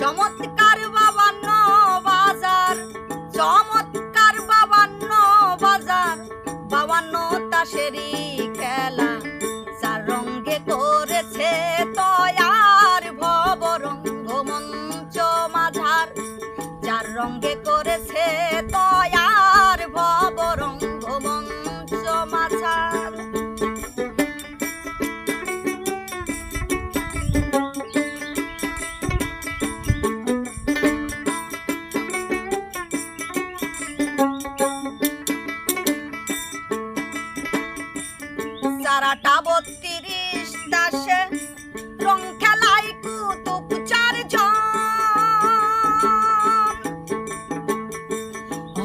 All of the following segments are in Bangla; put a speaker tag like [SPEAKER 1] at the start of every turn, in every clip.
[SPEAKER 1] চমৎকার বাবান্ন বাজার, চমৎকার বাবান্ন বাজার, বাবান্ন তাসেরই খেলা, চার রঙ্গে করেছে তয়ার ভব রঙ্গমঞ্চ মাঝার, চার রঙ্গে করেছে তয়ার ভব রঙ্গমঞ্চ মাঝার। চারাটা ৩২ দাসে রং খেলায় কুতুব ৪ জন,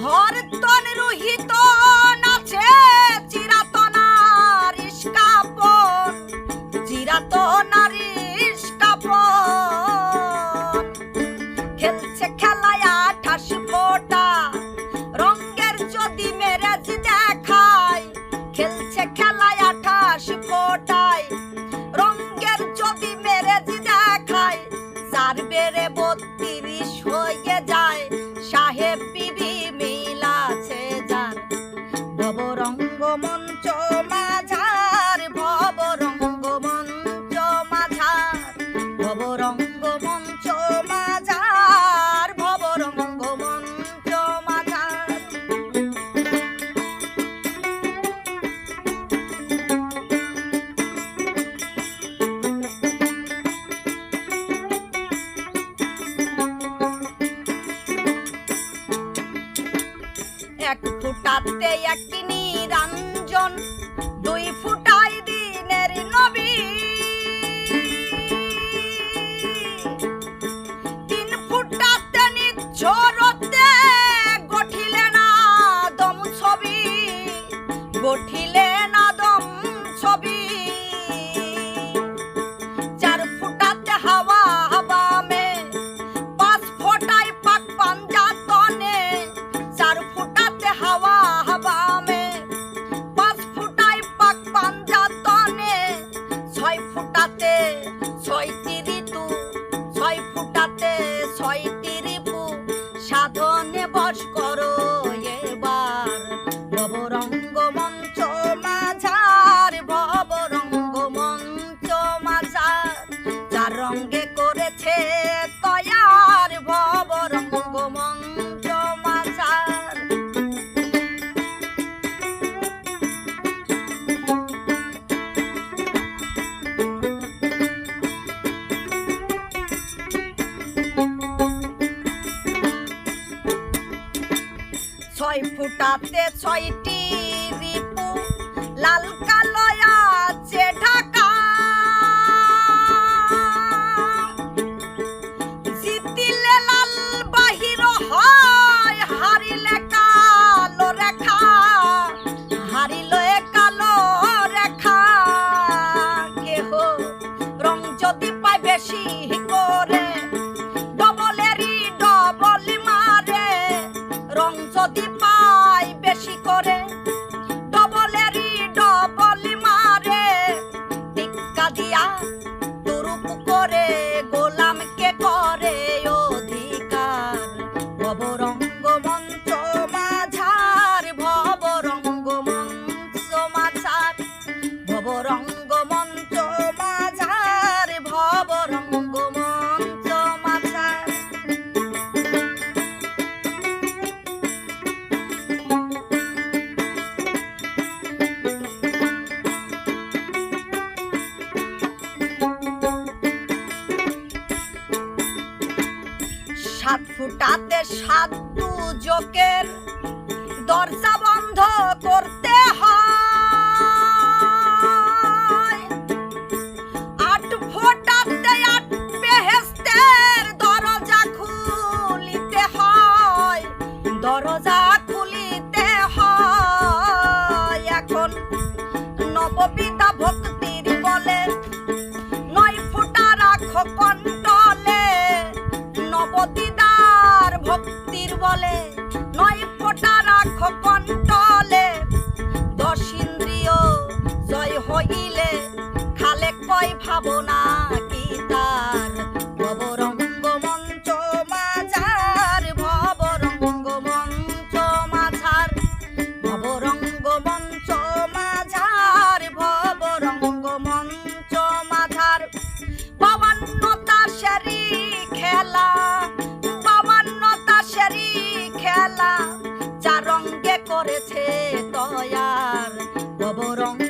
[SPEAKER 1] হরতন রোহিত নাচে চিরাতনার ইস্কাপন, চিরাতনার ইস্কাপন, খেলছে খেলায় ২৮ ফোঁটা রঙের যদি মেরেজ দেখায়, খেলছে খেলায় ২৮ ফোঁটায় রঙের যদি মেরেজ দেখায়, ৪ বেড়ে ৩২ হয়ে যায়, সাহেব বিবি মিলাছে যার, ভব রঙ্গমঞ্চ মাঝার, ভব রঙ্গমঞ্চ মাঝার, ভব রঙ্গমঞ্চ মাঝার, ভব রঙ্গমঞ্চ মাঝার। এক ফুটাতে এক নিরঞ্জন, ২ ফুটায় দিনের নবী, ৩ ফুটাতে নিঝরতে গঠিলেন আদম ছবি, গঠিলেন আদম ছবি, ৪ ফুটাতে হাওয়া হাবামে, ৫ ফোঁটায় পাক পাঞ্জাতনে, ৪ ফুটাতে হাওয়া হাবামে, ৫ ফুটায় পাক পাঞ্জাতনে, ৬ ফুটাতে ৬টি ঋতু, ৬ ফুটাতে ৬টি রিপু, সাধনে বশ করো এবার, ভব রঙ্গমঞ্চ মাঝার, ভব রঙ্গমঞ্চ মাঝার, ৪ রঙ্গে করেছে তয়ার, ভব রঙ্গমঞ্চ মাঝার। ছয় ফুটাতে ৬টি রিপু, লাল কালো আছে ঢাকা, জিতিলে লাল বাহির হয়, হারিলে কালো রেখা, হারিলে কালো রেখা, কেহ রং যদি পায় বেশি করে, ডবলেরই ডবল মারে, রং যদি পায় বেশি করে, ডবলেরই ডবল মারে, টিক্কা দিয়া তুরুপ করে গোলামকে করে অধিকার, ভব রঙ্গমঞ্চ মাঝার, ভব রঙ্গমঞ্চ মাঝার, ভব রঙ্গমঞ্চ মাঝার, ভব রঙ্গমঞ্চ মাঝার। সাত ফুটাতে ৭ দুজকের দরজা বন্ধ করতে হয়, ৮ ফোঁটাতে ৮ বেহেশতের দরজা খুলিতে হয়, দরজা খুলিতে হয়। এখন নববিধা ভক্তির বলে ৯ ফুটা রাখো কণ্ঠলে, নবদিদার ভক্তির বলে ৯ ফোঁটা রাখো কণ্ঠলে, ১০ ইন্দ্রিয় জয় হইলে খালে কয় ভাবনা কি তার, ভব রঙ্গমঞ্চ মেলা 52 তাসেরই খেলা 4 রঙে করেছে তয়ার ভবরঙ্গ